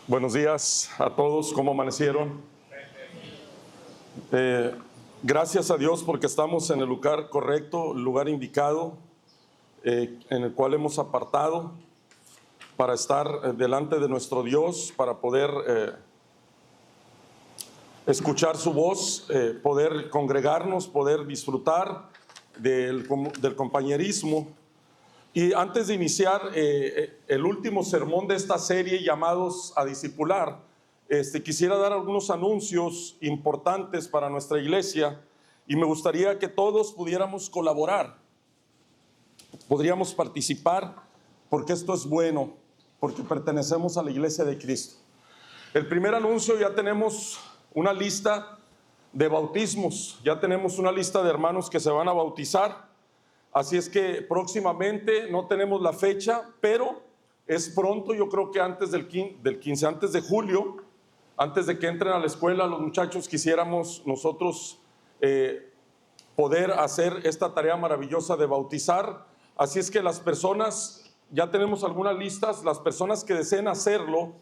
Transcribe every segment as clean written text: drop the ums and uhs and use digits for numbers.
Buenos días a todos, ¿cómo amanecieron? Gracias a Dios porque estamos en el lugar correcto, el lugar indicado, en el cual hemos apartado para estar delante de nuestro Dios, para poder escuchar su voz, poder congregarnos, poder disfrutar del compañerismo. Y antes de iniciar el último sermón de esta serie llamados a discipular, quisiera dar algunos anuncios importantes para nuestra iglesia y me gustaría que todos pudiéramos colaborar, podríamos participar, porque esto es bueno, porque pertenecemos a la iglesia de Cristo. El primer anuncio: ya tenemos una lista de bautismos, ya tenemos una lista de hermanos que se van a bautizar. Así es que próximamente, no tenemos la fecha, pero es pronto, yo creo que antes del 15, antes de julio, antes de que entren a la escuela los muchachos, quisiéramos nosotros poder hacer esta tarea maravillosa de bautizar. Así es que las personas, ya tenemos algunas listas, las personas que deseen hacerlo,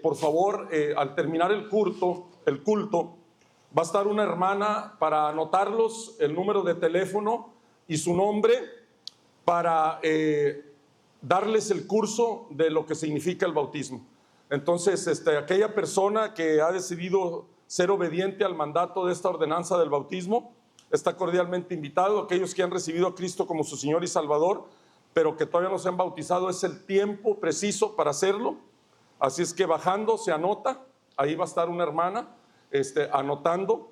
por favor, al terminar el culto, va a estar una hermana para anotarlos, el número de teléfono y su nombre, para darles el curso de lo que significa el bautismo. Entonces, aquella persona que ha decidido ser obediente al mandato de esta ordenanza del bautismo está cordialmente invitado. Aquellos que han recibido a Cristo como su Señor y Salvador, pero que todavía no se han bautizado, es el tiempo preciso para hacerlo. Así es que bajando se anota, ahí va a estar una hermana anotando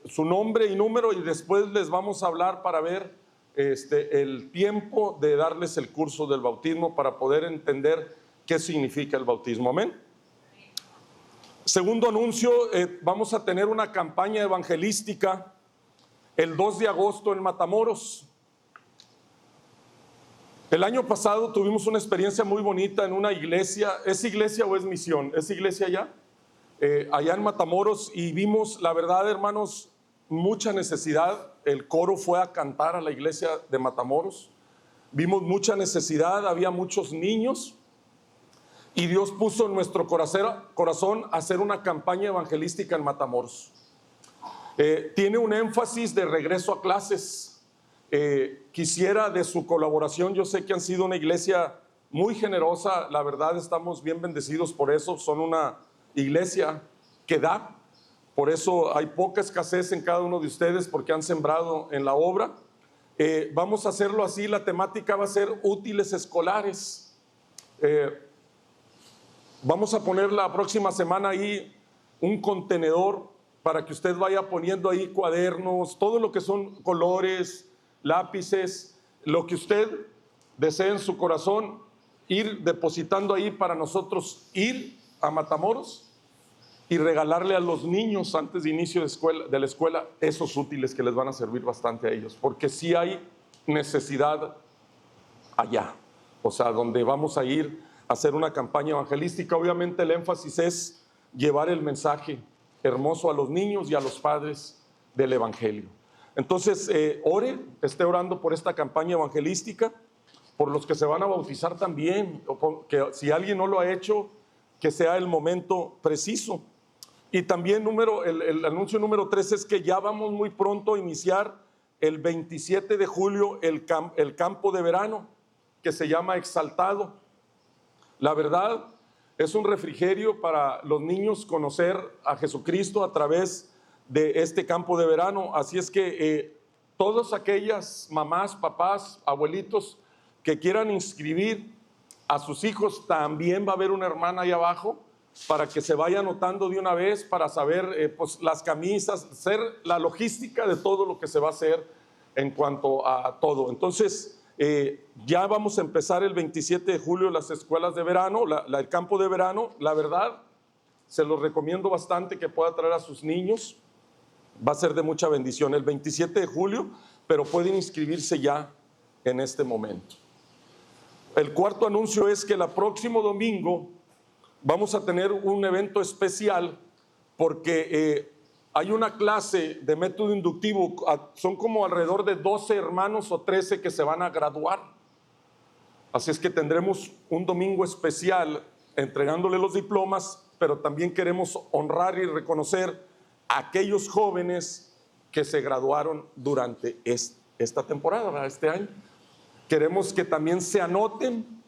su nombre y número, y después les vamos a hablar para ver el tiempo de darles el curso del bautismo para poder entender qué significa el bautismo. Amén. Segundo anuncio: vamos a tener una campaña evangelística el 2 de agosto en Matamoros. El año pasado tuvimos una experiencia muy bonita en una iglesia. ¿Es iglesia o es misión? ¿Es iglesia allá? Allá en Matamoros, y vimos, la verdad, hermanos, mucha necesidad. El coro fue a cantar a la iglesia de Matamoros. Vimos mucha necesidad, había muchos niños, y Dios puso en nuestro corazón hacer una campaña evangelística en Matamoros. Tiene un énfasis de regreso a clases. Quisiera de su colaboración. Yo sé que han sido una iglesia muy generosa, la verdad, estamos bien bendecidos por eso. Son una iglesia que da, por eso hay poca escasez en cada uno de ustedes, porque han sembrado en la obra. Vamos a hacerlo así, la temática va a ser útiles escolares. Vamos a poner la próxima semana ahí un contenedor para que usted vaya poniendo ahí cuadernos, todo lo que son colores, lápices, lo que usted desee en su corazón, ir depositando ahí para nosotros ir a Matamoros y regalarle a los niños antes de inicio de la escuela esos útiles que les van a servir bastante a ellos, porque sí hay necesidad allá, o sea, donde vamos a ir a hacer una campaña evangelística. Obviamente el énfasis es llevar el mensaje hermoso a los niños y a los padres del evangelio. Entonces, esté orando por esta campaña evangelística, por los que se van a bautizar también, que si alguien no lo ha hecho, que sea el momento preciso. Y también el anuncio número 3 es que ya vamos muy pronto a iniciar el 27 de julio el campo de verano, que se llama Exaltado. La verdad, es un refrigerio para los niños conocer a Jesucristo a través de este campo de verano. Así es que todas aquellas mamás, papás, abuelitos que quieran inscribir a sus hijos, también va a haber una hermana ahí abajo para que se vaya anotando de una vez, para saber pues las camisas, hacer la logística de todo lo que se va a hacer en cuanto a todo. Entonces ya vamos a empezar el 27 de julio las escuelas de verano, el campo de verano. La verdad, se los recomiendo bastante que pueda traer a sus niños, va a ser de mucha bendición el 27 de julio, pero pueden inscribirse ya en este momento. El cuarto anuncio es que el próximo domingo vamos a tener un evento especial, porque hay una clase de método inductivo. Son como alrededor de 12 hermanos o 13 que se van a graduar. Así es que tendremos un domingo especial entregándole los diplomas, pero también queremos honrar y reconocer a aquellos jóvenes que se graduaron durante esta temporada, ¿verdad? Este año. Queremos que también se anoten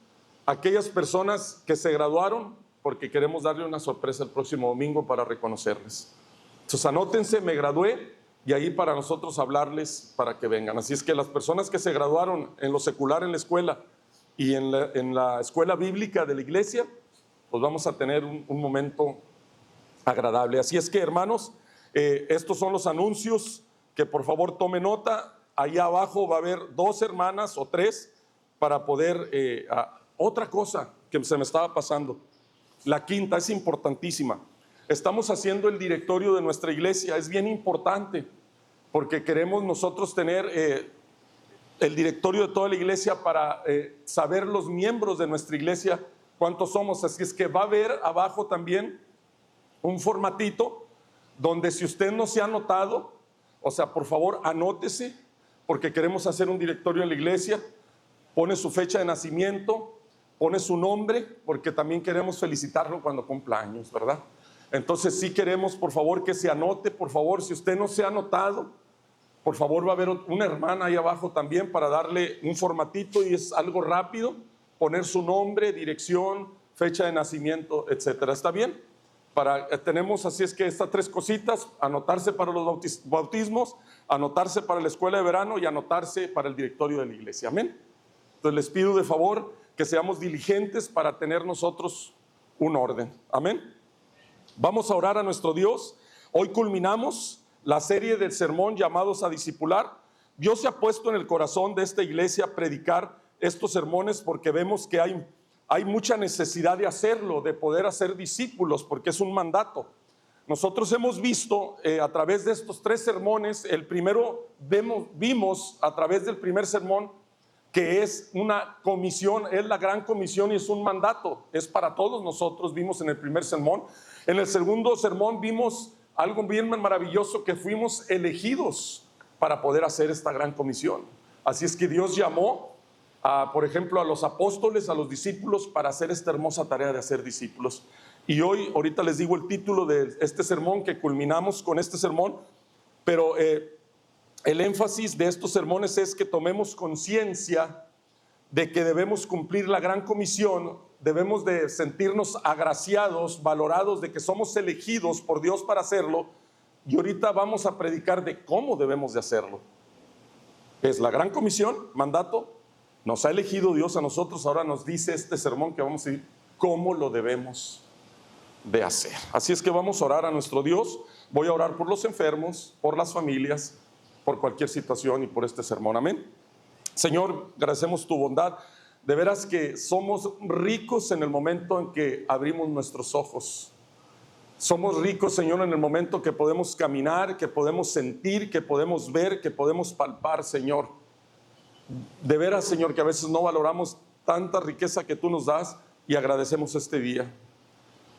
aquellas personas que se graduaron, porque queremos darle una sorpresa el próximo domingo para reconocerles. Entonces anótense, me gradué, y ahí para nosotros hablarles para que vengan. Así es que las personas que se graduaron en lo secular en la escuela y en la escuela bíblica de la iglesia, pues vamos a tener un momento agradable. Así es que, hermanos, estos son los anuncios, que por favor tome nota. Ahí abajo va a haber 2 hermanas o 3 para poder... otra cosa que se me estaba pasando, la quinta es importantísima. Estamos haciendo el directorio de nuestra iglesia, es bien importante, porque queremos nosotros tener el directorio de toda la iglesia para saber los miembros de nuestra iglesia, cuántos somos. Así es que va a haber abajo también un formatito donde, si usted no se ha anotado, o sea, por favor anótese, porque queremos hacer un directorio en la iglesia. Pone su fecha de nacimiento, pone su nombre, porque también queremos felicitarlo cuando cumpla años, ¿verdad? Entonces sí queremos, por favor, que se anote. Por favor, si usted no se ha anotado, por favor, va a haber una hermana ahí abajo también para darle un formatito, y es algo rápido, poner su nombre, dirección, fecha de nacimiento, etcétera. ¿Está bien? Tenemos, así es que estas 3 cositas: anotarse para los bautismos, anotarse para la escuela de verano y anotarse para el directorio de la iglesia. Amén. Entonces les pido de favor que seamos diligentes para tener nosotros un orden. Amén. Vamos a orar a nuestro Dios. Hoy culminamos la serie del sermón llamados a discipular. Dios se ha puesto en el corazón de esta iglesia predicar estos sermones, porque vemos que hay mucha necesidad de hacerlo, de poder hacer discípulos, porque es un mandato. Nosotros hemos visto a través de estos 3 sermones, el primero vimos a través del primer sermón que es una comisión, es la gran comisión y es un mandato, es para todos nosotros. Vimos en el primer sermón. En el segundo sermón vimos algo bien maravilloso, que fuimos elegidos para poder hacer esta gran comisión. Así es que Dios llamó por ejemplo, a los apóstoles, a los discípulos, para hacer esta hermosa tarea de hacer discípulos. Y ahorita les digo el título de este sermón, que culminamos con este sermón, pero el énfasis de estos sermones es que tomemos conciencia de que debemos cumplir la gran comisión, debemos de sentirnos agraciados, valorados, de que somos elegidos por Dios para hacerlo. Y ahorita vamos a predicar de cómo debemos de hacerlo. Es la gran comisión, mandato. Nos ha elegido Dios a nosotros. Ahora nos dice este sermón que vamos a decir cómo lo debemos de hacer. Así es que vamos a orar a nuestro Dios. Voy a orar por los enfermos, por las familias, por cualquier situación, y por este sermón. Amén. Señor, agradecemos tu bondad. De veras que somos ricos en el momento en que abrimos nuestros ojos. Somos ricos, Señor, en el momento que podemos caminar, que podemos sentir, que podemos ver, que podemos palpar, Señor. De veras, Señor, que a veces no valoramos tanta riqueza que tú nos das, y agradecemos este día.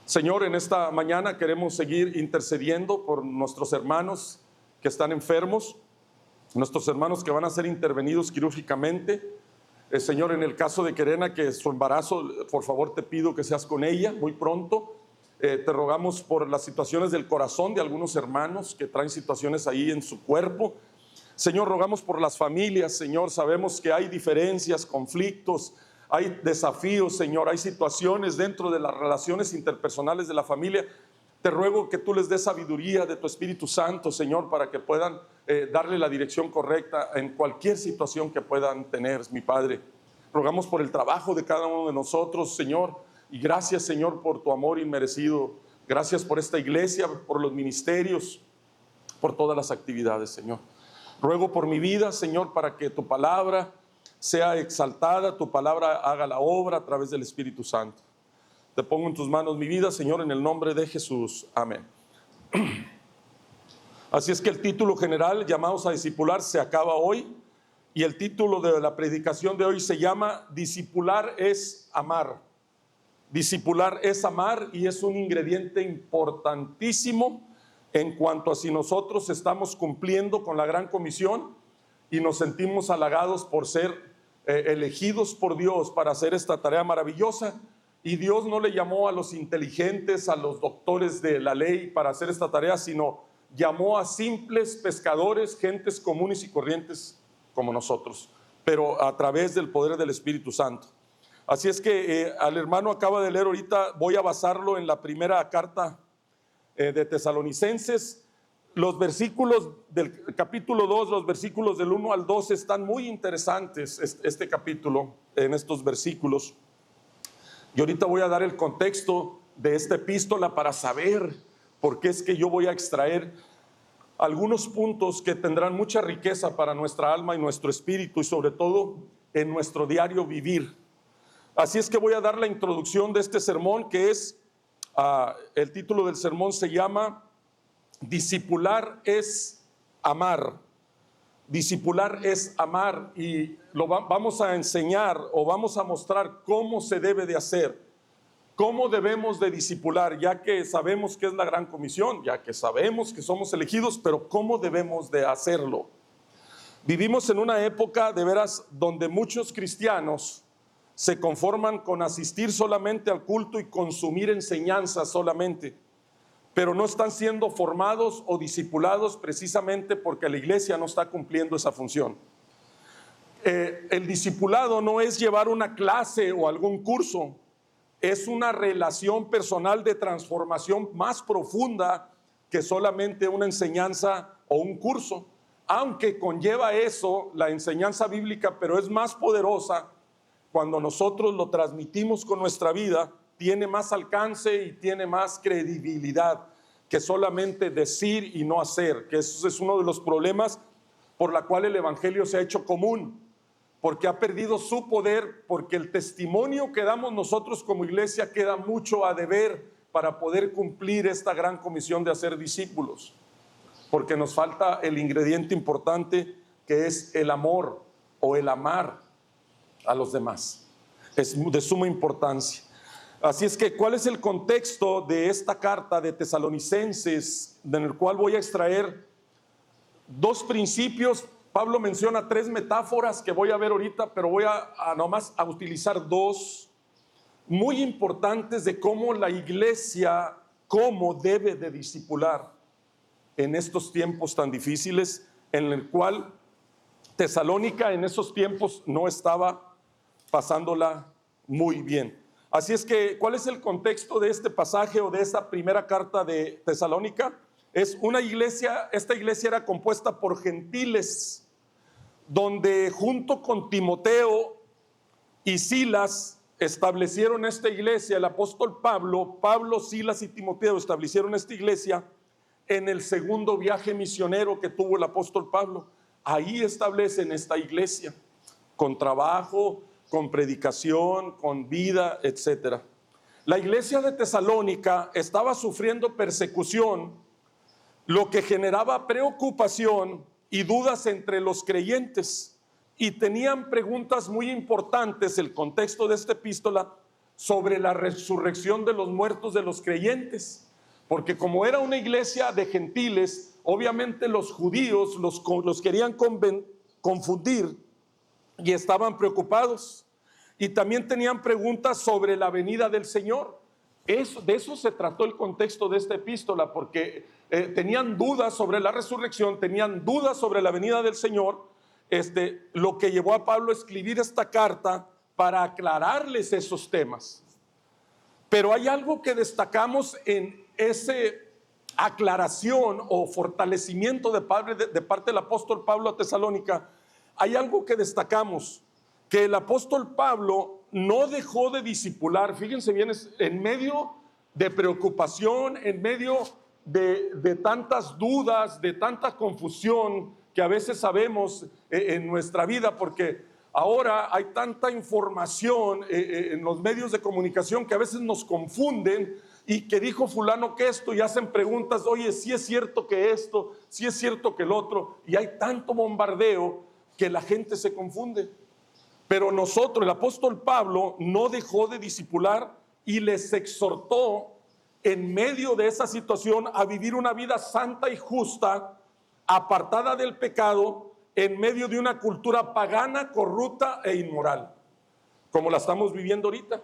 Señor, en esta mañana queremos seguir intercediendo por nuestros hermanos que están enfermos, nuestros hermanos que van a ser intervenidos quirúrgicamente. Señor, en el caso de Kerena, que su embarazo, por favor te pido que seas con ella muy pronto. Te rogamos por las situaciones del corazón de algunos hermanos que traen situaciones ahí en su cuerpo. Señor, rogamos por las familias. Señor, sabemos que hay diferencias, conflictos, hay desafíos, Señor, hay situaciones dentro de las relaciones interpersonales de la familia. Te ruego que tú les des sabiduría de tu Espíritu Santo, Señor, para que puedan darle la dirección correcta en cualquier situación que puedan tener, mi Padre. Rogamos por el trabajo de cada uno de nosotros, Señor, y gracias, Señor, por tu amor inmerecido. Gracias por esta iglesia, por los ministerios, por todas las actividades, Señor. Ruego por mi vida, Señor, para que tu palabra sea exaltada, tu palabra haga la obra a través del Espíritu Santo. Te pongo en tus manos mi vida, Señor, en el nombre de Jesús. Amén. Así es que el título general, llamados a discipular, se acaba hoy, y el título de la predicación de hoy se llama Discipular es amar. Discipular es amar, y es un ingrediente importantísimo en cuanto a si nosotros estamos cumpliendo con la gran comisión y nos sentimos halagados por ser elegidos por Dios para hacer esta tarea maravillosa. y Dios no le llamó a los inteligentes, a los doctores de la ley para hacer esta tarea, sino llamó a simples pescadores, gentes comunes y corrientes como nosotros, pero a través del poder del Espíritu Santo. Así es que al hermano acaba de leer ahorita, voy a basarlo en la primera carta de Tesalonicenses. Los versículos del capítulo 2, los versículos del 1 al 12 están muy interesantes, este capítulo, en estos versículos. Y ahorita voy a dar el contexto de esta epístola para saber por qué es que yo voy a extraer algunos puntos que tendrán mucha riqueza para nuestra alma y nuestro espíritu, y sobre todo en nuestro diario vivir. Así es que voy a dar la introducción de este sermón, que es, el título del sermón se llama Discipular es amar. Discipular es amar, y vamos a enseñar o vamos a mostrar cómo se debe de hacer, cómo debemos de discipular, ya que sabemos que es la gran comisión, ya que sabemos que somos elegidos, pero cómo debemos de hacerlo. Vivimos en una época de veras donde muchos cristianos se conforman con asistir solamente al culto y consumir enseñanzas solamente, pero no están siendo formados o discipulados precisamente porque la iglesia no está cumpliendo esa función. El discipulado no es llevar una clase o algún curso, es una relación personal de transformación más profunda que solamente una enseñanza o un curso, aunque conlleva eso la enseñanza bíblica, pero es más poderosa cuando nosotros lo transmitimos con nuestra vida. Tiene más alcance y tiene más credibilidad que solamente decir y no hacer, que eso es uno de los problemas por la cual el evangelio se ha hecho común, porque ha perdido su poder, porque el testimonio que damos nosotros como iglesia queda mucho a deber para poder cumplir esta gran comisión de hacer discípulos, porque nos falta el ingrediente importante, que es el amor o el amar a los demás. Es de suma importancia. Así es que, ¿cuál es el contexto de esta carta de Tesalonicenses, en el cual voy a extraer dos principios? Pablo menciona tres metáforas que voy a ver ahorita, pero voy a nomás a utilizar dos muy importantes de cómo la iglesia, cómo debe de discipular en estos tiempos tan difíciles, en el cual Tesalónica en esos tiempos no estaba pasándola muy bien. Así es que, ¿cuál es el contexto de este pasaje o de esta primera carta de Tesalónica? Es una iglesia, esta iglesia era compuesta por gentiles, donde junto con Timoteo y Silas establecieron esta iglesia. El apóstol Pablo, Silas y Timoteo establecieron esta iglesia en el segundo viaje misionero que tuvo el apóstol Pablo. Ahí establecen esta iglesia, con trabajo, con predicación, con vida, etc. La iglesia de Tesalónica estaba sufriendo persecución, lo que generaba preocupación y dudas entre los creyentes, y tenían preguntas muy importantes, el contexto de esta epístola, sobre la resurrección de los muertos de los creyentes, porque como era una iglesia de gentiles, obviamente los judíos los querían confundir y estaban preocupados, y también tenían preguntas sobre la venida del Señor. De eso se trató el contexto de esta epístola, porque tenían dudas sobre la resurrección, tenían dudas sobre la venida del Señor, lo que llevó a Pablo a escribir esta carta para aclararles esos temas. Pero hay algo que destacamos en esa aclaración o fortalecimiento de parte del apóstol Pablo a Tesalónica. Hay algo que destacamos, que el apóstol Pablo no dejó de discipular. Fíjense bien, en medio de preocupación, en medio de tantas dudas, de tanta confusión que a veces sabemos en nuestra vida, porque ahora hay tanta información en los medios de comunicación que a veces nos confunden, y que dijo fulano que esto, y hacen preguntas, oye, si es cierto que esto, si es cierto que el otro, y hay tanto bombardeo que la gente se confunde. Pero nosotros, el apóstol Pablo no dejó de discipular y les exhortó en medio de esa situación a vivir una vida santa y justa, apartada del pecado, en medio de una cultura pagana, corrupta e inmoral, como la estamos viviendo ahorita.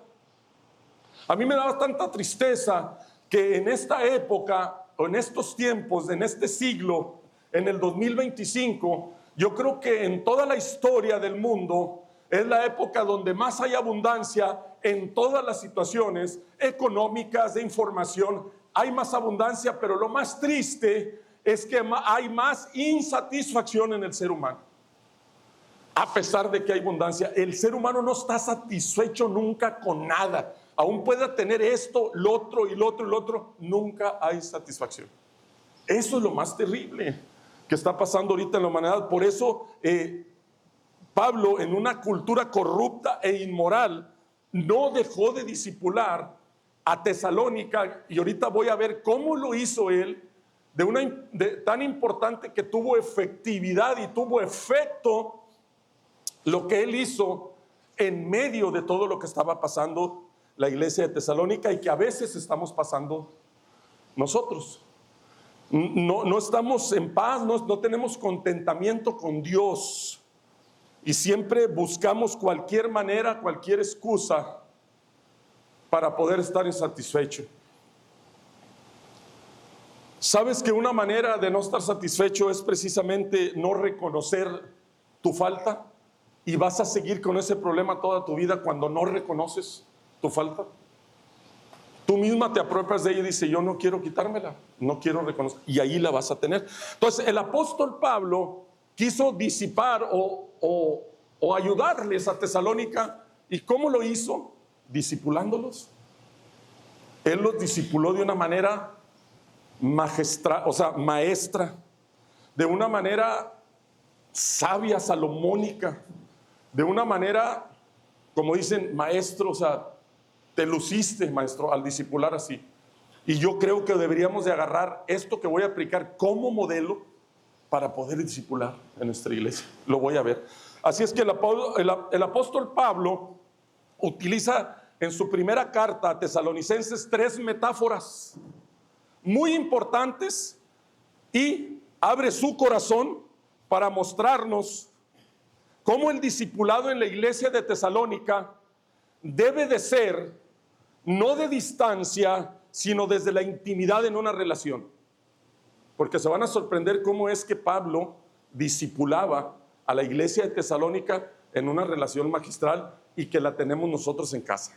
A mí me daba tanta tristeza que en esta época, o en estos tiempos, en este siglo, en el 2025, yo creo que en toda la historia del mundo es la época donde más hay abundancia en todas las situaciones económicas, de información. Hay más abundancia, pero lo más triste es que hay más insatisfacción en el ser humano. A pesar de que hay abundancia, el ser humano no está satisfecho nunca con nada. Aún pueda tener esto, lo otro y lo otro y lo otro, nunca hay satisfacción. Eso es lo más terrible que está pasando ahorita en la humanidad. Por eso Pablo, en una cultura corrupta e inmoral, no dejó de discipular a Tesalónica, y ahorita voy a ver cómo lo hizo él, tan importante que tuvo efectividad y tuvo efecto lo que él hizo en medio de todo lo que estaba pasando la iglesia de Tesalónica y que a veces estamos pasando nosotros. No estamos en paz, no tenemos contentamiento con Dios y siempre buscamos cualquier manera, cualquier excusa para poder estar insatisfecho. ¿Sabes que una manera de no estar satisfecho es precisamente no reconocer tu falta? ¿Y vas a seguir con ese problema toda tu vida cuando no reconoces tu falta? Tú misma te apropias de ella y dices, yo no quiero quitármela, no quiero reconocer, y ahí la vas a tener. Entonces el apóstol Pablo quiso disipar o ayudarles a Tesalónica. ¿Y cómo lo hizo? Discipulándolos. Él los discipuló de una manera maestra, de una manera sabia, salomónica, de una manera, como dicen, maestro, te luciste, maestro, al discipular así. Y yo creo que deberíamos de agarrar esto que voy a aplicar como modelo para poder discipular en nuestra iglesia. Lo voy a ver. Así es que el apóstol Pablo utiliza en su primera carta a Tesalonicenses 3 metáforas muy importantes y abre su corazón para mostrarnos cómo el discipulado en la iglesia de Tesalónica debe de ser no de distancia, sino desde la intimidad en una relación. Porque se van a sorprender cómo es que Pablo discipulaba a la iglesia de Tesalónica en una relación magistral y que la tenemos nosotros en casa.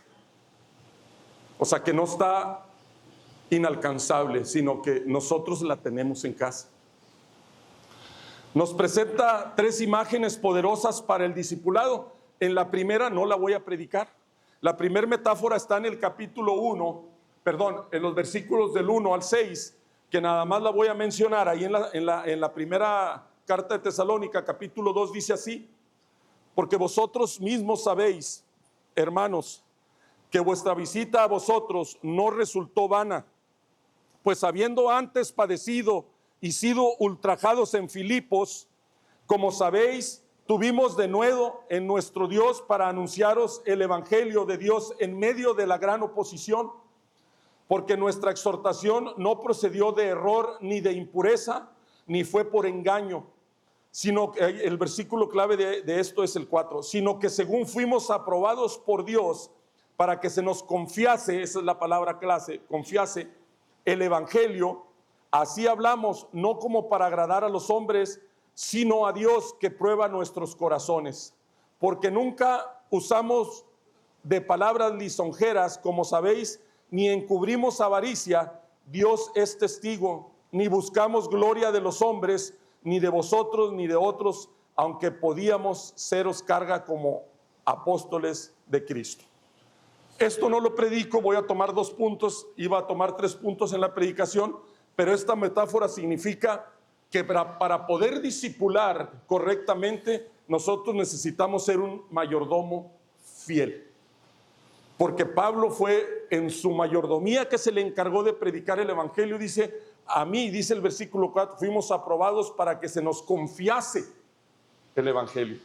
O sea, que no está inalcanzable, sino que nosotros la tenemos en casa. Nos presenta 3 imágenes poderosas para el discipulado. En la primera no la voy a predicar. La primera metáfora está en el capítulo 1, en los versículos del 1 al 6, que nada más la voy a mencionar. Ahí en la primera carta de Tesalónica, capítulo 2, dice así: porque vosotros mismos sabéis, hermanos, que vuestra visita a vosotros no resultó vana, pues habiendo antes padecido y sido ultrajados en Filipos, como sabéis, tuvimos de nuevo en nuestro Dios para anunciaros el evangelio de Dios en medio de la gran oposición, porque nuestra exhortación no procedió de error ni de impureza, ni fue por engaño, sino que el versículo clave de esto es el 4, sino que según fuimos aprobados por Dios para que se nos confiase, esa es la palabra clave, confiase el evangelio, así hablamos, no como para agradar a los hombres, sino a Dios que prueba nuestros corazones, porque nunca usamos de palabras lisonjeras, como sabéis, ni encubrimos avaricia, Dios es testigo, ni buscamos gloria de los hombres, ni de vosotros, ni de otros, aunque podíamos seros carga como apóstoles de Cristo. Esto no lo predico, voy a tomar 2 puntos, iba a tomar 3 puntos en la predicación, pero esta metáfora significa que para poder discipular correctamente, nosotros necesitamos ser un mayordomo fiel. Porque Pablo fue en su mayordomía que se le encargó de predicar el evangelio. Dice, a mí, dice el versículo 4, fuimos aprobados para que se nos confiase el evangelio.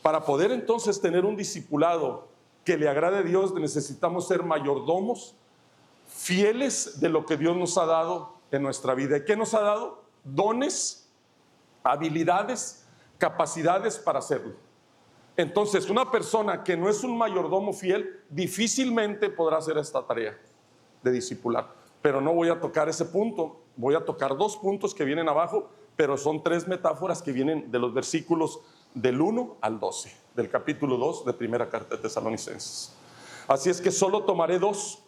Para poder entonces tener un discipulado que le agrade a Dios, necesitamos ser mayordomos fieles de lo que Dios nos ha dado en nuestra vida. ¿Y qué nos ha dado? Dones, habilidades, capacidades para hacerlo. Entonces, una persona que no es un mayordomo fiel difícilmente podrá hacer esta tarea de discipular. Pero no voy a tocar ese punto, voy a tocar 2 puntos que vienen abajo, pero son 3 metáforas que vienen de los versículos del 1 al 12, del capítulo 2 de primera carta de Tesalonicenses. Así es que solo tomaré 2.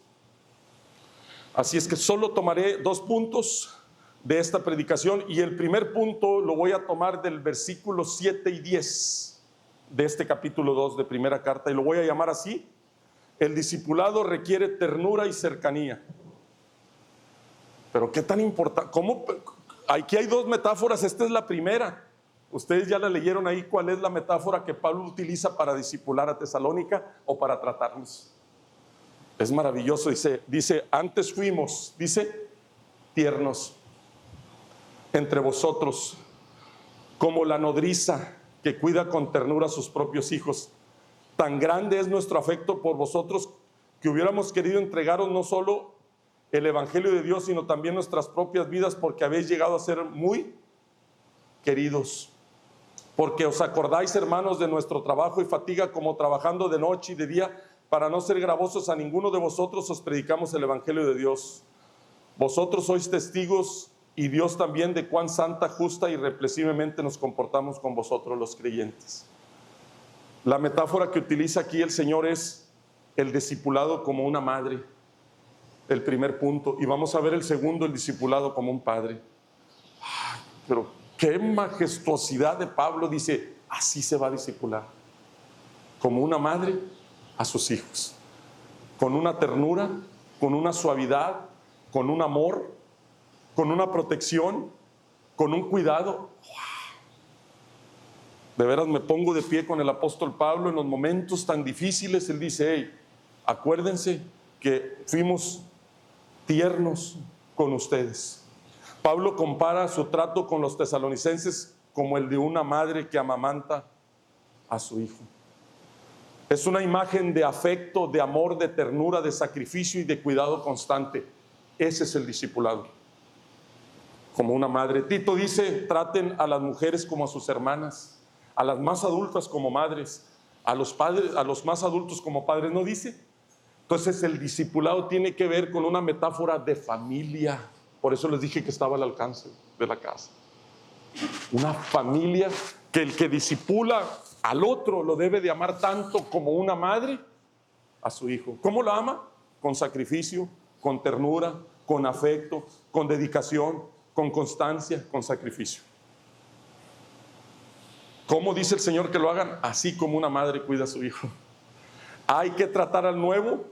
Así es que solo tomaré 2 puntos de esta predicación, y el primer punto lo voy a tomar del versículo 7 y 10 de este capítulo 2 de primera carta, y lo voy a llamar así: el discipulado requiere ternura y cercanía. Pero qué tan importante, ¿cómo? Aquí hay 2 metáforas, esta es la primera. Ustedes ya la leyeron ahí, cuál es la metáfora que Pablo utiliza para discipular a Tesalónica o para tratarnos. Es maravilloso, dice, antes fuimos, dice, tiernos entre vosotros, como la nodriza que cuida con ternura a sus propios hijos. Tan grande es nuestro afecto por vosotros que hubiéramos querido entregaros no solo el evangelio de Dios, sino también nuestras propias vidas, porque habéis llegado a ser muy queridos. Porque os acordáis, hermanos, de nuestro trabajo y fatiga, como trabajando de noche y de día, para no ser gravosos a ninguno de vosotros, os predicamos el evangelio de Dios. Vosotros sois testigos, y Dios también, de cuán santa, justa y irrepresiblemente nos comportamos con vosotros los creyentes. La metáfora que utiliza aquí el Señor es el discipulado como una madre, el primer punto, y vamos a ver el segundo, el discipulado como un padre. Pero qué majestuosidad de Pablo, dice, así se va a discipular, como una madre a sus hijos, con una ternura, con una suavidad, con un amor, con una protección, con un cuidado. De veras me pongo de pie con el apóstol Pablo en los momentos tan difíciles. Él dice, hey, acuérdense que fuimos tiernos con ustedes. Pablo compara su trato con los tesalonicenses como el de una madre que amamanta a su hijo. Es una imagen de afecto, de amor, de ternura, de sacrificio y de cuidado constante. Ese es el discipulado, como una madre. Tito dice, traten a las mujeres como a sus hermanas, a las más adultas como madres, a los padres, a los más adultos como padres, ¿no dice? Entonces el discipulado tiene que ver con una metáfora de familia. Por eso les dije que estaba al alcance de la casa. Una familia que el que discipula al otro lo debe de amar tanto como una madre a su hijo. ¿Cómo lo ama? Con sacrificio, con ternura, con afecto, con dedicación, con constancia, con sacrificio. ¿Cómo dice el Señor que lo hagan? Así como una madre cuida a su hijo. Hay que tratar al nuevo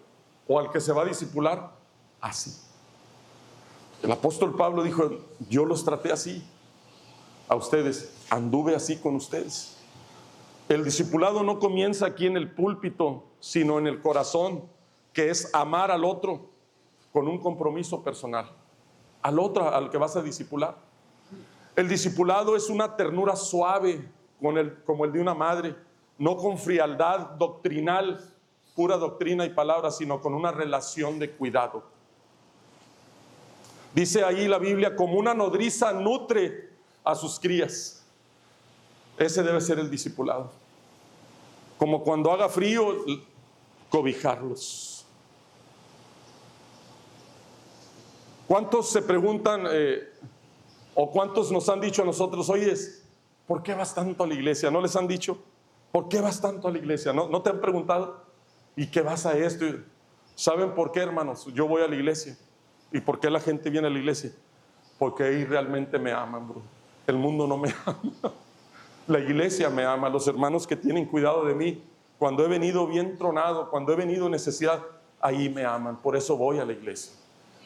o al que se va a discipular así. El apóstol Pablo dijo, yo los traté así a ustedes, anduve así con ustedes. El discipulado no comienza aquí en el púlpito, sino en el corazón, que es amar al otro con un compromiso personal, al otro al que vas a discipular. El discipulado es una ternura suave, como el de una madre, no con frialdad doctrinal, pura doctrina y palabra, sino con una relación de cuidado. Dice ahí la Biblia, como una nodriza nutre a sus crías. Ese debe ser el discipulado. Como cuando haga frío, cobijarlos. ¿Cuántos se preguntan o cuántos nos han dicho a nosotros, oye, ¿por qué vas tanto a la iglesia? ¿No les han dicho? ¿Por qué vas tanto a la iglesia? ¿No te han preguntado? ¿Y qué vas a esto? ¿Saben por qué, hermanos? Yo voy a la iglesia. ¿Y por qué la gente viene a la iglesia? Porque ahí realmente me aman, bro. El mundo no me ama. La iglesia me ama. Los hermanos que tienen cuidado de mí, cuando he venido bien tronado, cuando he venido en necesidad, ahí me aman. Por eso voy a la iglesia.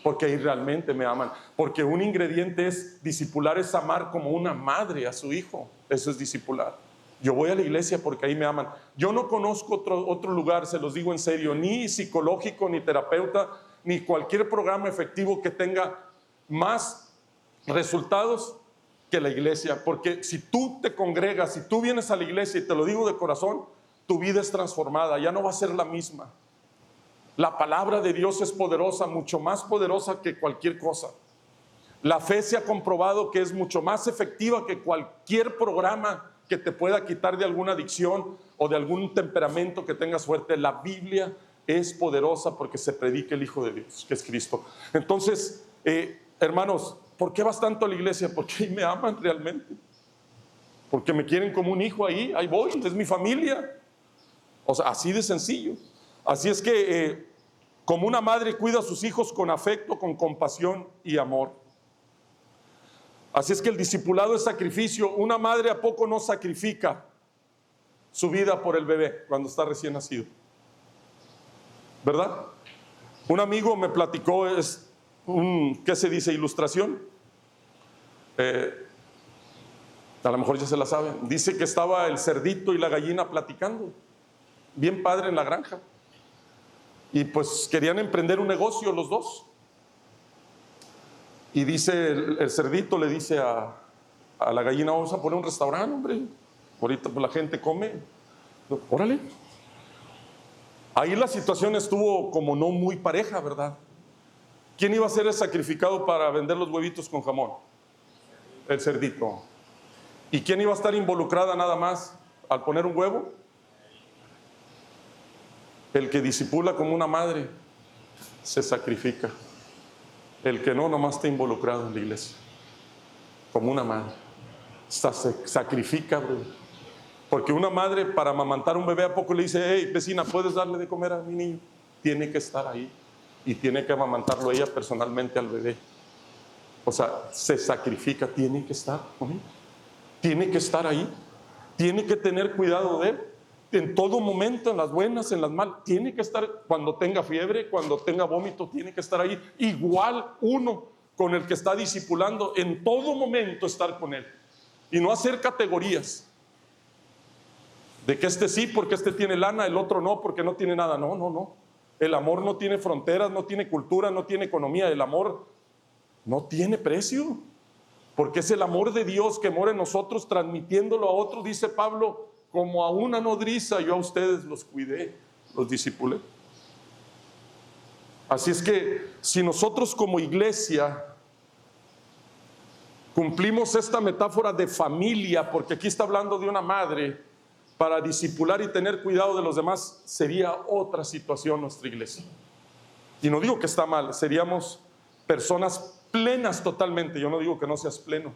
Porque ahí realmente me aman. Porque un ingrediente es discipular, es amar como una madre a su hijo. Eso es discipular. Yo voy a la iglesia porque ahí me aman. Yo no conozco otro lugar, se los digo en serio, ni psicológico, ni terapeuta, ni cualquier programa efectivo que tenga más resultados que la iglesia. Porque si tú te congregas, si tú vienes a la iglesia, y te lo digo de corazón, tu vida es transformada, ya no va a ser la misma. La palabra de Dios es poderosa, mucho más poderosa que cualquier cosa. La fe se ha comprobado que es mucho más efectiva que cualquier programa que te pueda quitar de alguna adicción o de algún temperamento que tengas fuerte. La Biblia es poderosa porque se predica el Hijo de Dios, que es Cristo. Entonces, hermanos, ¿por qué vas tanto a la iglesia? Porque ahí me aman realmente. Porque me quieren como un hijo ahí voy, es mi familia. O sea, así de sencillo. Así es que, como una madre cuida a sus hijos con afecto, con compasión y amor. Así es que el discipulado es sacrificio. Una madre ¿a poco no sacrifica su vida por el bebé cuando está recién nacido? ¿Verdad? Un amigo me platicó, ¿qué se dice? Ilustración. A lo mejor ya se la saben. Dice que estaba el cerdito y la gallina platicando, bien padre en la granja. Y pues querían emprender un negocio los dos. Y dice el cerdito, le dice a la gallina: vamos a poner un restaurante, hombre. Ahorita pues la gente come. Órale. Ahí la situación estuvo como no muy pareja, ¿verdad? ¿Quién iba a ser el sacrificado para vender los huevitos con jamón? El cerdito. ¿Y quién iba a estar involucrada nada más al poner un huevo? El que discipula como una madre se sacrifica. El que no, nomás está involucrado en la iglesia como una madre. Se sacrifica, bro. Porque una madre para amamantar un bebé, ¿a poco le dice: hey, vecina, ¿puedes darle de comer a mi niño? Tiene que estar ahí y tiene que amamantarlo ella personalmente al bebé. O sea, se sacrifica, tiene que estar con él. Tiene que estar ahí, tiene que tener cuidado de él en todo momento, en las buenas, en las malas. Tiene que estar, cuando tenga fiebre, cuando tenga vómito, tiene que estar ahí. Igual uno con el que está discipulando, en todo momento estar con él. Y no hacer categorías de que este sí porque este tiene lana, el otro no porque no tiene nada. No, no, no. El amor no tiene fronteras, no tiene cultura, no tiene economía. El amor no tiene precio, porque es el amor de Dios que mora en nosotros, transmitiéndolo a otros. Dice Pablo: como a una nodriza yo a ustedes los cuidé, los discipulé. Así es que si nosotros como iglesia cumplimos esta metáfora de familia, porque aquí está hablando de una madre, para discipular y tener cuidado de los demás, sería otra situación nuestra iglesia. Y no digo que está mal, seríamos personas plenas totalmente. Yo no digo que no seas pleno,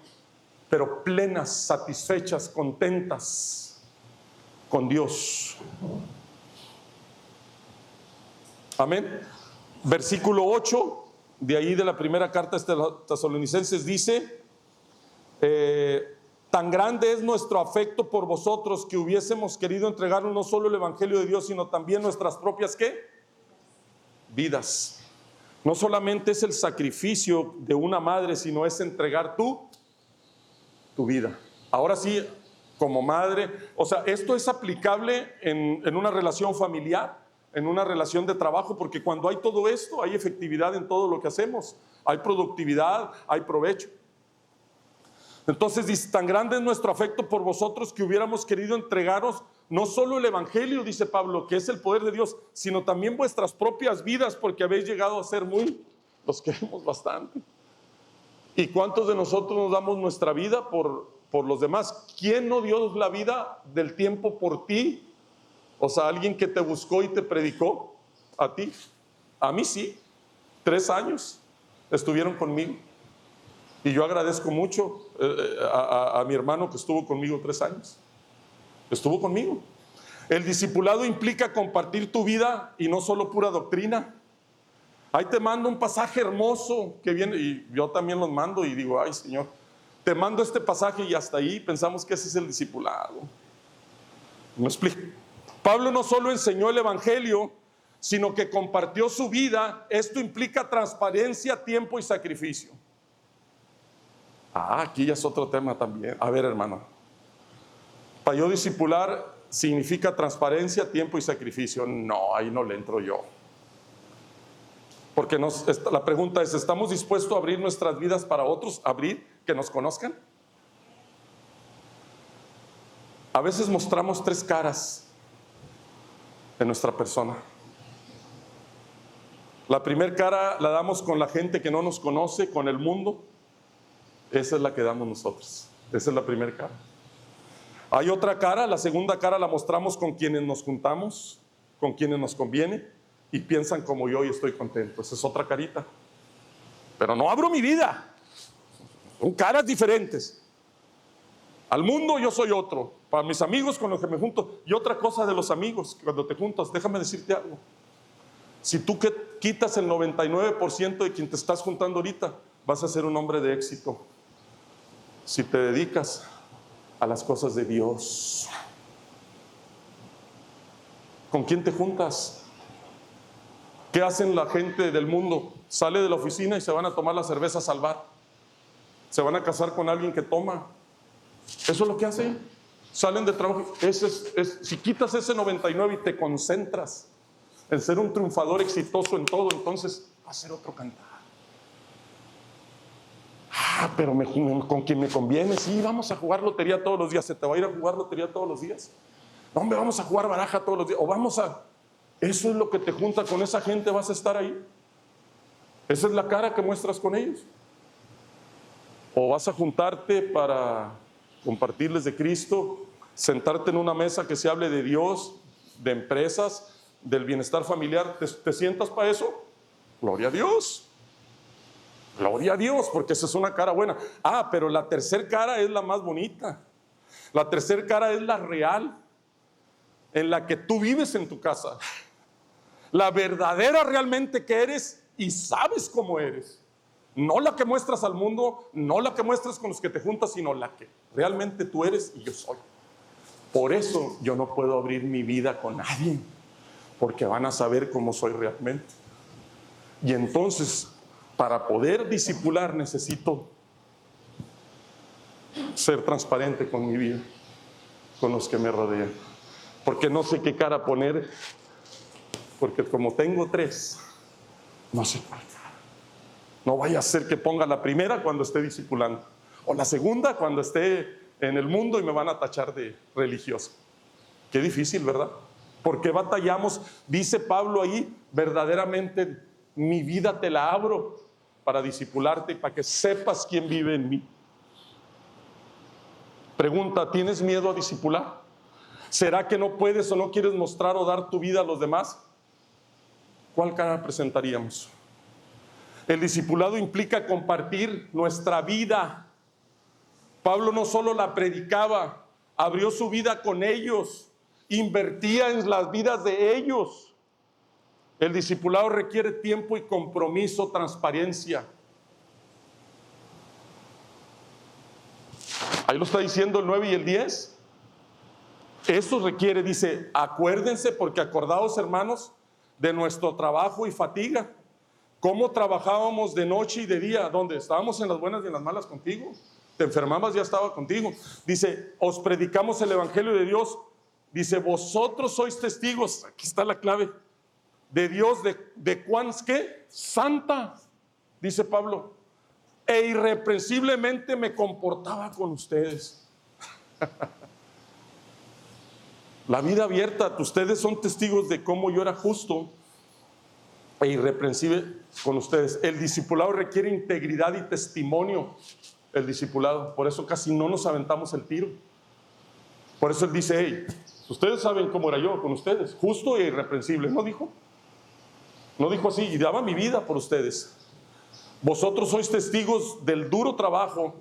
pero plenas, satisfechas, contentas con Dios. Amén. Versículo 8 de ahí de la primera carta a los Tesalonicenses dice: tan grande es nuestro afecto por vosotros que hubiésemos querido entregarnos no solo el evangelio de Dios, sino también nuestras propias ¿qué? Vidas. No solamente es el sacrificio de una madre, sino es entregar tu vida. Ahora sí, como madre, o sea, esto es aplicable en una relación familiar, en una relación de trabajo, porque cuando hay todo esto, hay efectividad en todo lo que hacemos, hay productividad, hay provecho. Entonces dice: tan grande es nuestro afecto por vosotros que hubiéramos querido entregaros no solo el evangelio, dice Pablo, que es el poder de Dios, sino también vuestras propias vidas, porque habéis llegado a ser los queremos bastante. ¿Y cuántos de nosotros nos damos nuestra vida por los demás? ¿Quién no dio la vida del tiempo por ti? O sea, alguien que te buscó y te predicó a ti. A mí sí, 3 años estuvieron conmigo. Y yo agradezco mucho a mi hermano que estuvo conmigo 3 años. Estuvo conmigo. El discipulado implica compartir tu vida y no solo pura doctrina. Ahí te mando un pasaje hermoso que viene, y yo también los mando y digo: ay, Señor, te mando este pasaje, y hasta ahí pensamos que ese es el discipulado. Me explico. Pablo no solo enseñó el evangelio, sino que compartió su vida. Esto implica transparencia, tiempo y sacrificio. Aquí ya es otro tema también. A ver, hermano, para yo discipular significa transparencia, tiempo y sacrificio. No, ahí no le entro yo. Porque la pregunta es: ¿estamos dispuestos a abrir nuestras vidas para otros? ¿Abrir, que nos conozcan? A veces mostramos 3 caras en nuestra persona. La primera cara la damos con la gente que no nos conoce, con el mundo. Esa es la que damos nosotros. Esa es la primera cara. Hay otra cara, la segunda cara la mostramos con quienes nos juntamos, con quienes nos conviene y piensan como yo y estoy contento. Esa es otra carita. Pero no abro mi vida. Son caras diferentes. Al mundo yo soy otro. Para mis amigos con los que me junto. Y otra cosa de los amigos, cuando te juntas, déjame decirte algo. Si tú quitas el 99% de quien te estás juntando ahorita, vas a ser un hombre de éxito. Si te dedicas a las cosas de Dios. ¿Con quién te juntas? ¿Qué hacen la gente del mundo? Sale de la oficina y se van a tomar la cerveza a salvar. Se van a casar con alguien que toma. Eso es lo que hacen. Salen de trabajo. Si quitas ese 99 y te concentras en ser un triunfador exitoso en todo, entonces va a ser otro cantar. Pero con quien me conviene, sí, vamos a jugar lotería todos los días. ¿Se te va a ir a jugar lotería todos los días? No, hombre, vamos a jugar baraja todos los días. O vamos a... Eso es lo que te junta con esa gente, vas a estar ahí. Esa es la cara que muestras con ellos. O vas a juntarte para compartirles de Cristo, sentarte en una mesa que se hable de Dios, de empresas, del bienestar familiar. ¿Te sientas para eso? Gloria a Dios. Gloria a Dios, porque esa es una cara buena. Pero la tercera cara es la más bonita. La tercera cara es la real, en la que tú vives en tu casa. La verdadera realmente que eres y sabes cómo eres. No la que muestras al mundo, no la que muestras con los que te juntas, sino la que realmente tú eres y yo soy. Por eso yo no puedo abrir mi vida con nadie, porque van a saber cómo soy realmente. Y entonces, para poder discipular, necesito ser transparente con mi vida, con los que me rodean. Porque no sé qué cara poner, porque como tengo 3, no sé cuál cara. No vaya a ser que ponga la primera cuando esté discipulando, o la segunda cuando esté en el mundo y me van a tachar de religioso. Qué difícil, ¿verdad? Porque batallamos, dice Pablo ahí, verdaderamente mi vida te la abro para discipularte y para que sepas quién vive en mí. Pregunta, ¿tienes miedo a discipular? ¿Será que no puedes o no quieres mostrar o dar tu vida a los demás? ¿Cuál cara presentaríamos? El discipulado implica compartir nuestra vida. Pablo no solo la predicaba, abrió su vida con ellos, invertía en las vidas de ellos. El discipulado requiere tiempo y compromiso, transparencia. Ahí lo está diciendo el 9 y el 10. Eso requiere, dice, acuérdense, porque acordaos, hermanos, de nuestro trabajo y fatiga. ¿Cómo trabajábamos de noche y de día? ¿Dónde? Estábamos en las buenas y en las malas contigo. Te enfermabas, ya estaba contigo. Dice, os predicamos el evangelio de Dios. Dice, vosotros sois testigos. Aquí está la clave. De Dios, de cuán, ¿qué? Santa, dice Pablo. E irreprensiblemente me comportaba con ustedes. La vida abierta, ustedes son testigos de cómo yo era justo e irreprensible con ustedes. El discipulado requiere integridad y testimonio. El discipulado, por eso casi no nos aventamos el tiro. Por eso él dice, hey, ustedes saben cómo era yo con ustedes, justo e irreprensible. ¿No dijo? No dijo así, y daba mi vida por ustedes. Vosotros sois testigos del duro trabajo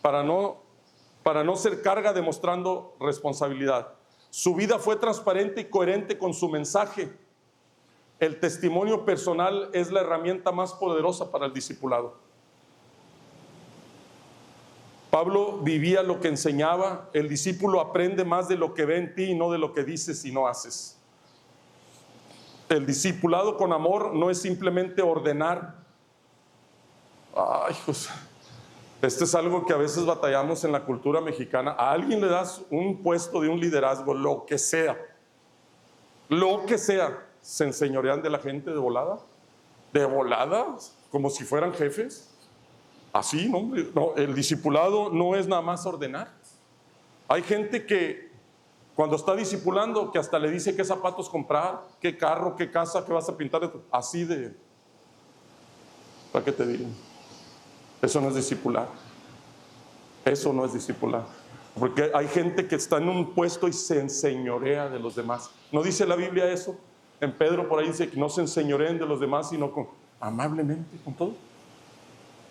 para no ser carga, demostrando responsabilidad. Su vida fue transparente y coherente con su mensaje. El testimonio personal es la herramienta más poderosa para el discipulado. Pablo vivía lo que enseñaba. El discípulo aprende más de lo que ve en ti y no de lo que dices y no haces. El discipulado con amor no es simplemente ordenar. Ay, José, este es algo que a veces batallamos en la cultura mexicana. A alguien le das un puesto de un liderazgo, lo que sea, se enseñorean de la gente de volada, como si fueran jefes. Así, ¿no? No, el discipulado no es nada más ordenar. Hay gente que cuando está discipulando, que hasta le dice qué zapatos comprar, qué carro, qué casa, qué vas a pintar, así de, ¿para qué te digo? Eso no es discipular. Eso no es discipular. Porque hay gente que está en un puesto y se enseñorea de los demás. ¿No dice la Biblia eso? En Pedro por ahí dice que no se enseñoreen de los demás, sino amablemente, con todo.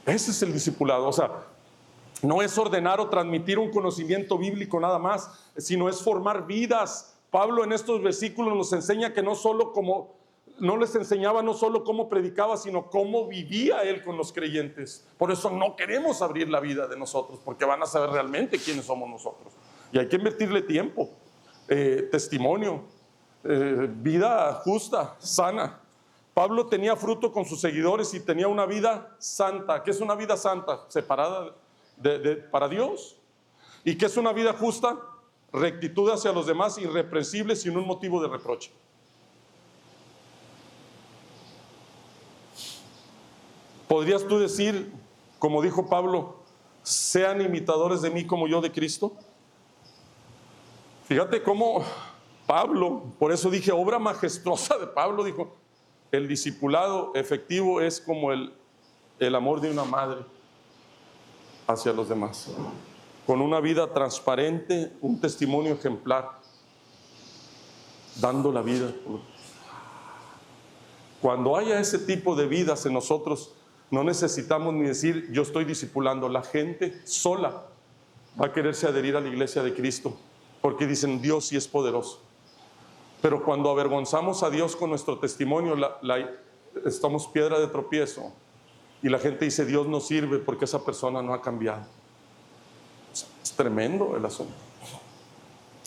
Ese es el discipulado. O sea, no es ordenar o transmitir un conocimiento bíblico nada más, sino es formar vidas. Pablo en estos versículos nos enseña que no les enseñaba no solo cómo predicaba, sino cómo vivía él con los creyentes. Por eso no queremos abrir la vida de nosotros, porque van a saber realmente quiénes somos nosotros. Y hay que invertirle tiempo, testimonio, vida justa, sana. Pablo tenía fruto con sus seguidores y tenía una vida santa. ¿Qué es una vida santa? Separada para Dios. ¿Y qué es una vida justa? Rectitud hacia los demás, irreprensible, sin un motivo de reproche. ¿Podrías tú decir, como dijo Pablo, sean imitadores de mí como yo de Cristo? Fíjate cómo Pablo, por eso dije, obra majestuosa de Pablo, dijo, el discipulado efectivo es como el amor de una madre hacia los demás, con una vida transparente, un testimonio ejemplar, dando la vida. Cuando haya ese tipo de vidas en nosotros, no necesitamos ni decir yo estoy discipulando. La gente sola va a quererse adherir a la iglesia de Cristo, porque dicen Dios sí es poderoso. Pero cuando avergonzamos a Dios con nuestro testimonio, estamos piedra de tropiezo. Y la gente dice Dios no sirve porque esa persona no ha cambiado. Es tremendo el asunto.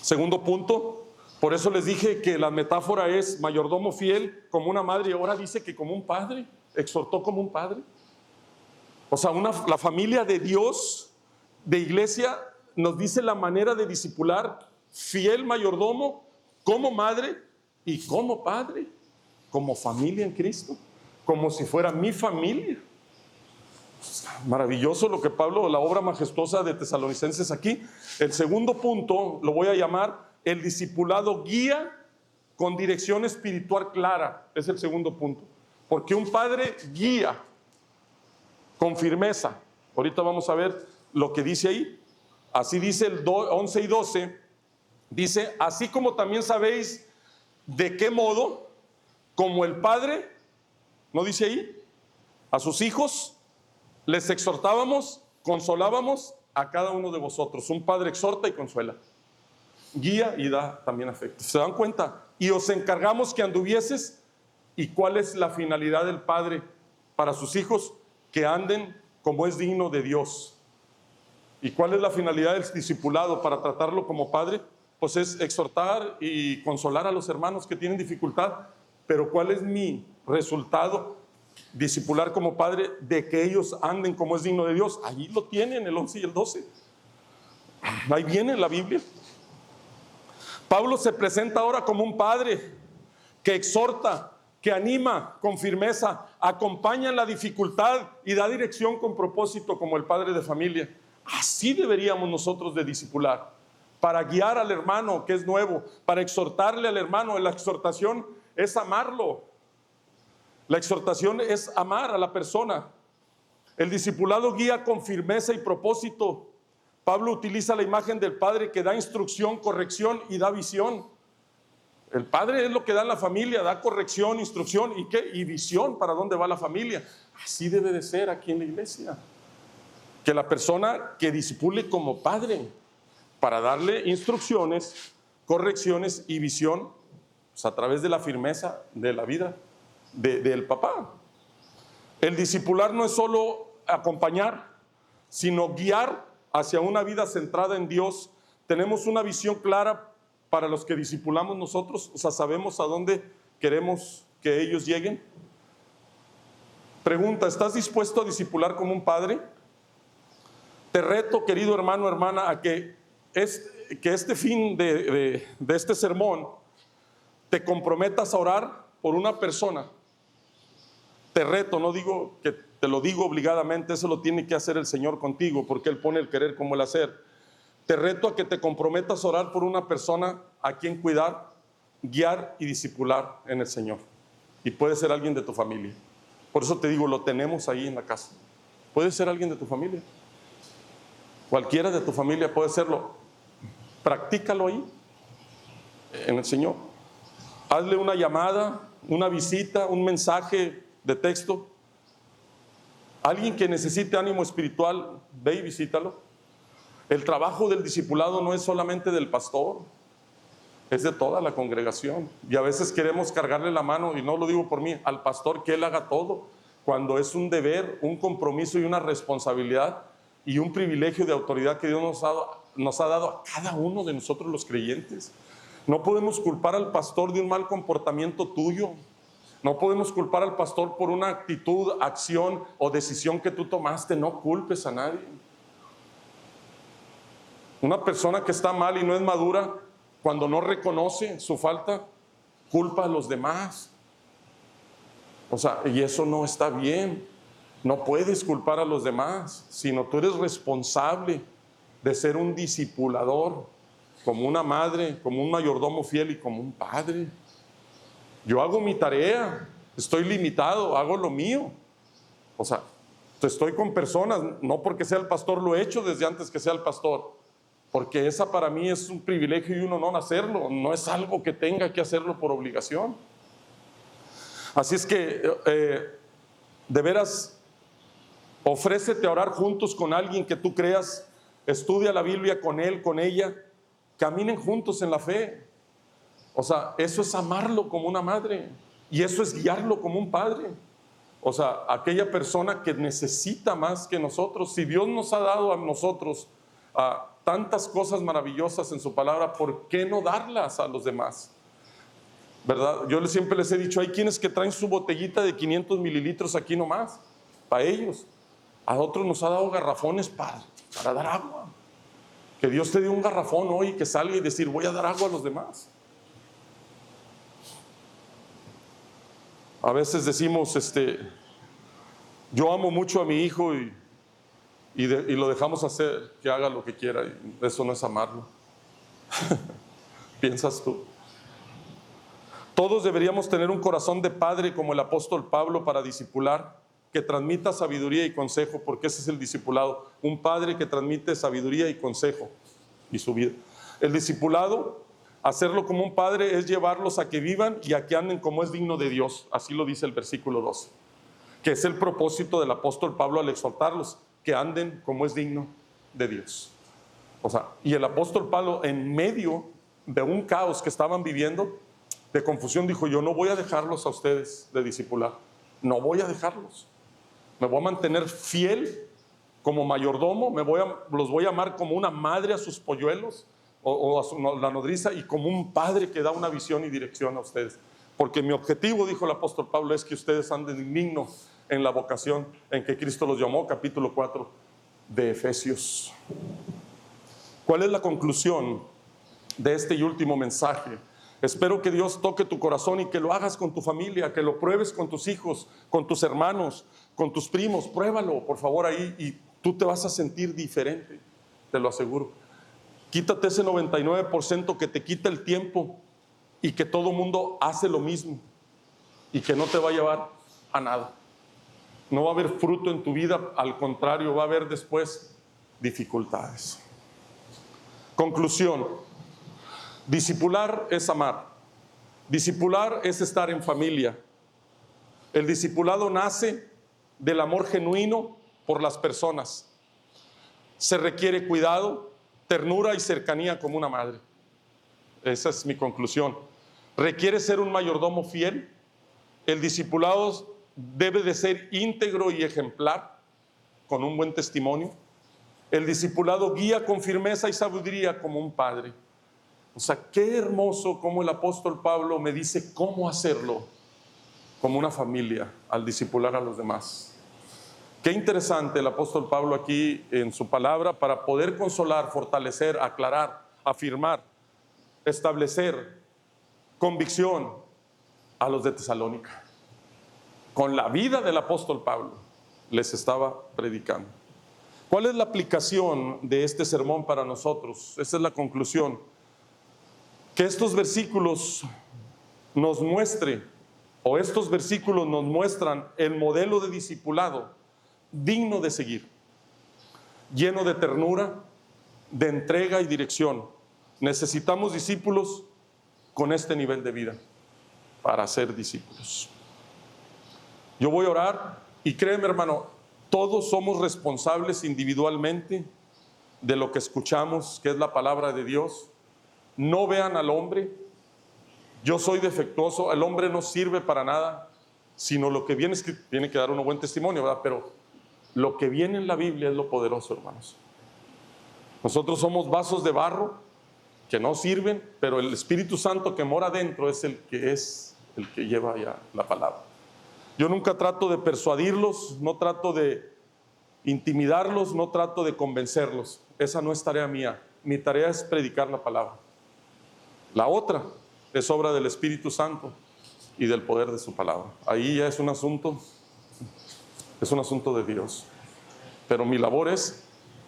Segundo punto, por eso les dije que la metáfora es mayordomo fiel como una madre, y ahora dice que como un padre, exhortó como un padre. O sea, la familia de Dios, de iglesia, nos dice la manera de discipular, fiel mayordomo, como madre y como padre, como familia en Cristo, como si fuera mi familia. Maravilloso lo que Pablo, la obra majestuosa de Tesalonicenses aquí. El segundo punto lo voy a llamar el discipulado guía con dirección espiritual clara. Es el segundo punto. Porque un padre guía con firmeza. Ahorita vamos a ver lo que dice ahí. Así dice el 11 y 12. Dice, así como también sabéis de qué modo, como el padre, ¿no dice ahí? A sus hijos les exhortábamos, consolábamos a cada uno de vosotros. Un padre exhorta y consuela, guía y da también afecto. ¿Se dan cuenta? Y os encargamos que anduvieses. ¿Y cuál es la finalidad del padre para sus hijos? Que anden como es digno de Dios. ¿Y cuál es la finalidad del discipulado para tratarlo como padre? Pues es exhortar y consolar a los hermanos que tienen dificultad. Pero ¿cuál es mi resultado? Discipular como padre, de que ellos anden como es digno de Dios. Allí lo tienen, el 11 y el 12. Ahí viene en la Biblia. Pablo se presenta ahora como un padre que exhorta, que anima con firmeza, acompaña en la dificultad y da dirección con propósito como el padre de familia. Así deberíamos nosotros de discipular, para guiar al hermano que es nuevo, para exhortarle al hermano. La exhortación es amarlo. La exhortación es amar a la persona. El discipulado guía con firmeza y propósito. Pablo utiliza la imagen del padre que da instrucción, corrección y da visión. El padre es lo que da en la familia, da corrección, instrucción y visión para dónde va la familia. Así debe de ser aquí en la iglesia. Que la persona que discipule como padre, para darle instrucciones, correcciones y visión, pues a través de la firmeza de la vida del papá. El discipular no es solo acompañar, sino guiar hacia una vida centrada en Dios. Tenemos una visión clara para los que discipulamos nosotros, o sea, sabemos a dónde queremos que ellos lleguen. Pregunta, ¿estás dispuesto a discipular como un padre? Te reto, querido hermano, hermana, a que este fin de este sermón te comprometas a orar por una persona. Te reto, no digo que te lo digo obligadamente, eso lo tiene que hacer el Señor contigo, porque Él pone el querer como el hacer. Te reto a que te comprometas a orar por una persona a quien cuidar, guiar y discipular en el Señor. Y puede ser alguien de tu familia. Por eso te digo, lo tenemos ahí en la casa. Puede ser alguien de tu familia. Cualquiera de tu familia puede serlo. Practícalo ahí, en el Señor. Hazle una llamada, una visita, un mensaje de texto. Alguien que necesite ánimo espiritual, ve y visítalo. El trabajo del discipulado no es solamente del pastor, es de toda la congregación. Y a veces queremos cargarle la mano, y no lo digo por mí, al pastor, que él haga todo, cuando es un deber, un compromiso y una responsabilidad y un privilegio de autoridad que Dios nos ha dado a cada uno de nosotros los creyentes. No podemos culpar al pastor de un mal comportamiento tuyo. No podemos culpar al pastor por una actitud, acción o decisión que tú tomaste. No culpes a nadie. Una persona que está mal y no es madura, cuando no reconoce su falta, culpa a los demás. O sea, y eso no está bien. No puedes culpar a los demás, sino tú eres responsable de ser un discipulador, como una madre, como un mayordomo fiel y como un padre. Yo hago mi tarea, estoy limitado, hago lo mío. O sea, estoy con personas, no porque sea el pastor, lo he hecho desde antes que sea el pastor, porque esa para mí es un privilegio y un honor hacerlo, no es algo que tenga que hacerlo por obligación. Así es que, de veras, ofrécete a orar juntos con alguien que tú creas, estudia la Biblia con él, con ella, caminen juntos en la fe. O sea, eso es amarlo como una madre y eso es guiarlo como un padre. O sea, aquella persona que necesita más que nosotros. Si Dios nos ha dado a nosotros tantas cosas maravillosas en su palabra, ¿por qué no darlas a los demás? ¿Verdad? Yo siempre les he dicho, hay quienes que traen su botellita de 500 mililitros aquí nomás, para ellos. A otros nos ha dado garrafones para dar agua. Que Dios te dé un garrafón hoy, que salga y decir, voy a dar agua a los demás. A veces decimos, yo amo mucho a mi hijo y lo dejamos hacer, que haga lo que quiera. Y eso no es amarlo. ¿Piensas tú? Todos deberíamos tener un corazón de padre como el apóstol Pablo para discipular, que transmita sabiduría y consejo, porque ese es el discipulado, un padre que transmite sabiduría y consejo y su vida. El discipulado, hacerlo como un padre, es llevarlos a que vivan y a que anden como es digno de Dios, así lo dice el versículo 12, que es el propósito del apóstol Pablo al exhortarlos, que anden como es digno de Dios. O sea, y el apóstol Pablo, en medio de un caos que estaban viviendo, de confusión, dijo, yo no voy a dejarlos a ustedes de discipular, no voy a dejarlos. Me voy a mantener fiel como mayordomo, los voy a amar como una madre a sus polluelos o a la nodriza, y como un padre que da una visión y dirección a ustedes. Porque mi objetivo, dijo el apóstol Pablo, es que ustedes anden dignos en la vocación en que Cristo los llamó, capítulo 4 de Efesios. ¿Cuál es la conclusión de este y último mensaje? Espero que Dios toque tu corazón y que lo hagas con tu familia, que lo pruebes con tus hijos, con tus hermanos, con tus primos. Pruébalo, por favor, ahí, y tú te vas a sentir diferente, te lo aseguro. Quítate ese 99% que te quita el tiempo y que todo mundo hace lo mismo y que no te va a llevar a nada. No va a haber fruto en tu vida, al contrario, va a haber después dificultades. Conclusión. Discipular es amar. Discipular es estar en familia. El discipulado nace del amor genuino por las personas. Se requiere cuidado, ternura y cercanía como una madre. Esa es mi conclusión. Requiere ser un mayordomo fiel. El discipulado debe de ser íntegro y ejemplar, con un buen testimonio. El discipulado guía con firmeza y sabiduría como un padre. O sea, qué hermoso como el apóstol Pablo me dice cómo hacerlo como una familia al discipular a los demás. Qué interesante el apóstol Pablo aquí en su palabra para poder consolar, fortalecer, aclarar, afirmar, establecer convicción a los de Tesalónica. Con la vida del apóstol Pablo les estaba predicando. ¿Cuál es la aplicación de este sermón para nosotros? Esa es la conclusión. Que estos versículos nos muestren, o estos versículos nos muestran el modelo de discipulado digno de seguir, lleno de ternura, de entrega y dirección, Necesitamos discípulos con este nivel de vida para ser discípulos. Yo voy a orar y créeme, hermano, todos somos responsables individualmente de lo que escuchamos, que es la palabra de Dios. No vean al hombre. Yo soy defectuoso, el hombre no sirve para nada, sino lo que viene es que tiene que dar un buen testimonio, ¿verdad? Pero lo que viene en la Biblia es lo poderoso, hermanos. Nosotros somos vasos de barro que no sirven, pero el Espíritu Santo que mora dentro es el que lleva ya la palabra. Yo nunca trato de persuadirlos, no trato de intimidarlos, no trato de convencerlos. Esa no es tarea mía. Mi tarea es predicar la palabra. La otra es obra del Espíritu Santo y del poder de su palabra. Ahí ya es un asunto de Dios. Pero mi labor es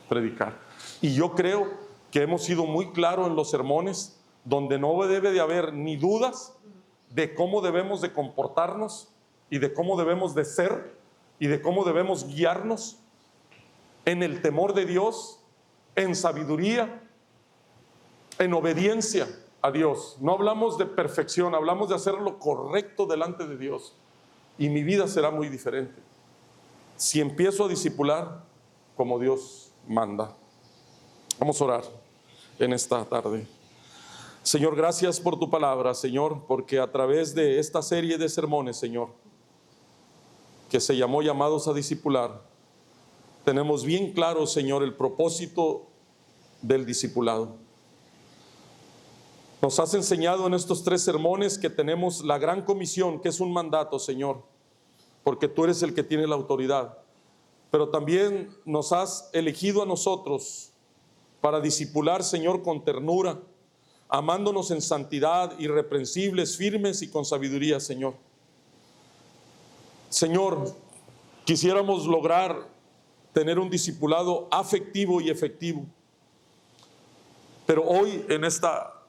predicar. Y yo creo que hemos sido muy claros en los sermones, donde no debe de haber ni dudas de cómo debemos de comportarnos y de cómo debemos de ser y de cómo debemos guiarnos en el temor de Dios, en sabiduría, en obediencia a Dios. No hablamos de perfección, hablamos de hacer lo correcto delante de Dios. Y mi vida será muy diferente si empiezo a discipular como Dios manda. Vamos a orar en esta tarde. Señor, gracias por tu palabra, Señor, porque a través de esta serie de sermones, Señor, que se llamó Llamados a Discipular, tenemos bien claro, Señor, el propósito del discipulado. Nos has enseñado en estos 3 sermones que tenemos la gran comisión, que es un mandato, Señor, porque tú eres el que tiene la autoridad. Pero también nos has elegido a nosotros para discipular, Señor, con ternura, amándonos en santidad, irreprensibles, firmes y con sabiduría, Señor. Señor, quisiéramos lograr tener un discipulado afectivo y efectivo. Pero hoy, en esta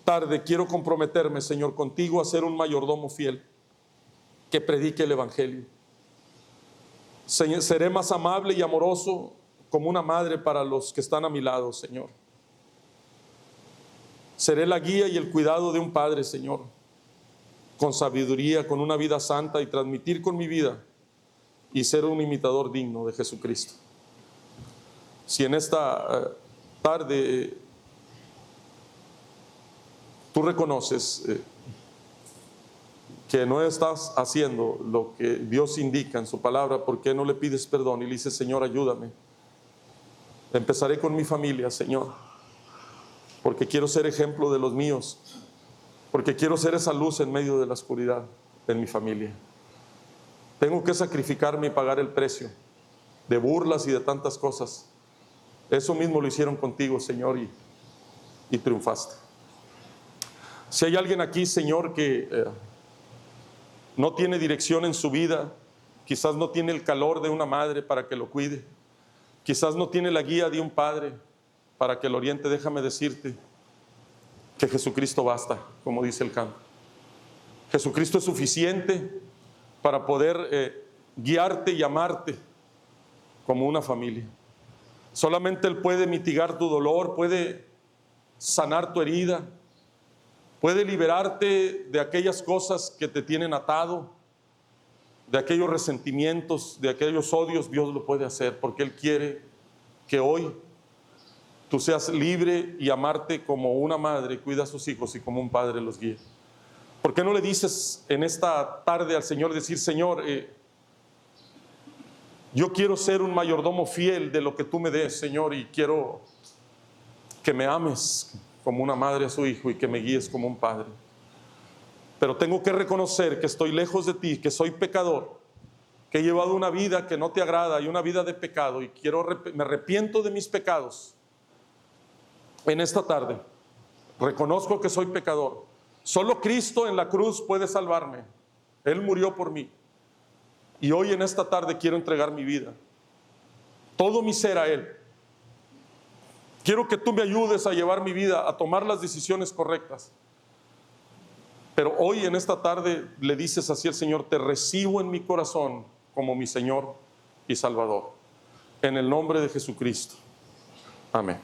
tarde, quiero comprometerme, Señor, contigo a ser un mayordomo fiel que predique el Evangelio. Señor, seré más amable y amoroso como una madre para los que están a mi lado, Señor. Seré la guía y el cuidado de un padre, Señor, con sabiduría, con una vida santa, y transmitir con mi vida y ser un imitador digno de Jesucristo. Si en esta tarde tú reconoces que no estás haciendo lo que Dios indica en su palabra, ¿por qué no le pides perdón y le dices: Señor, ayúdame? Empezaré con mi familia, Señor, porque quiero ser ejemplo de los míos, porque quiero ser esa luz en medio de la oscuridad en mi familia. Tengo que sacrificarme y pagar el precio de burlas y de tantas cosas. Eso mismo lo hicieron contigo, Señor, y triunfaste. Si hay alguien aquí, Señor, que no tiene dirección en su vida, quizás no tiene el calor de una madre para que lo cuide, quizás no tiene la guía de un padre para que lo oriente, déjame decirte que Jesucristo basta, como dice el canto. Jesucristo es suficiente para poder guiarte y amarte como una familia. Solamente Él puede mitigar tu dolor, puede sanar tu herida, puede liberarte de aquellas cosas que te tienen atado, de aquellos resentimientos, de aquellos odios. Dios lo puede hacer porque Él quiere que hoy tú seas libre y amarte como una madre cuida a sus hijos y como un padre los guía. ¿Por qué no le dices en esta tarde al Señor, decir: Señor, yo quiero ser un mayordomo fiel de lo que tú me des, Señor, y quiero que me ames como una madre a su hijo y que me guíes como un padre? Pero tengo que reconocer que estoy lejos de ti, que soy pecador, que he llevado una vida que no te agrada y una vida de pecado, y me arrepiento de mis pecados. En esta tarde reconozco que soy pecador. Solo Cristo en la cruz puede salvarme. Él murió por mí. Y hoy en esta tarde quiero entregar mi vida, todo mi ser, a Él. Quiero que tú me ayudes a llevar mi vida, a tomar las decisiones correctas. Pero hoy en esta tarde le dices así al Señor: te recibo en mi corazón como mi Señor y Salvador. En el nombre de Jesucristo. Amén.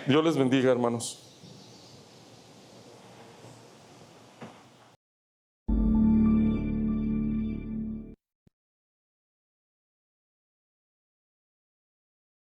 Dios les bendiga, hermanos.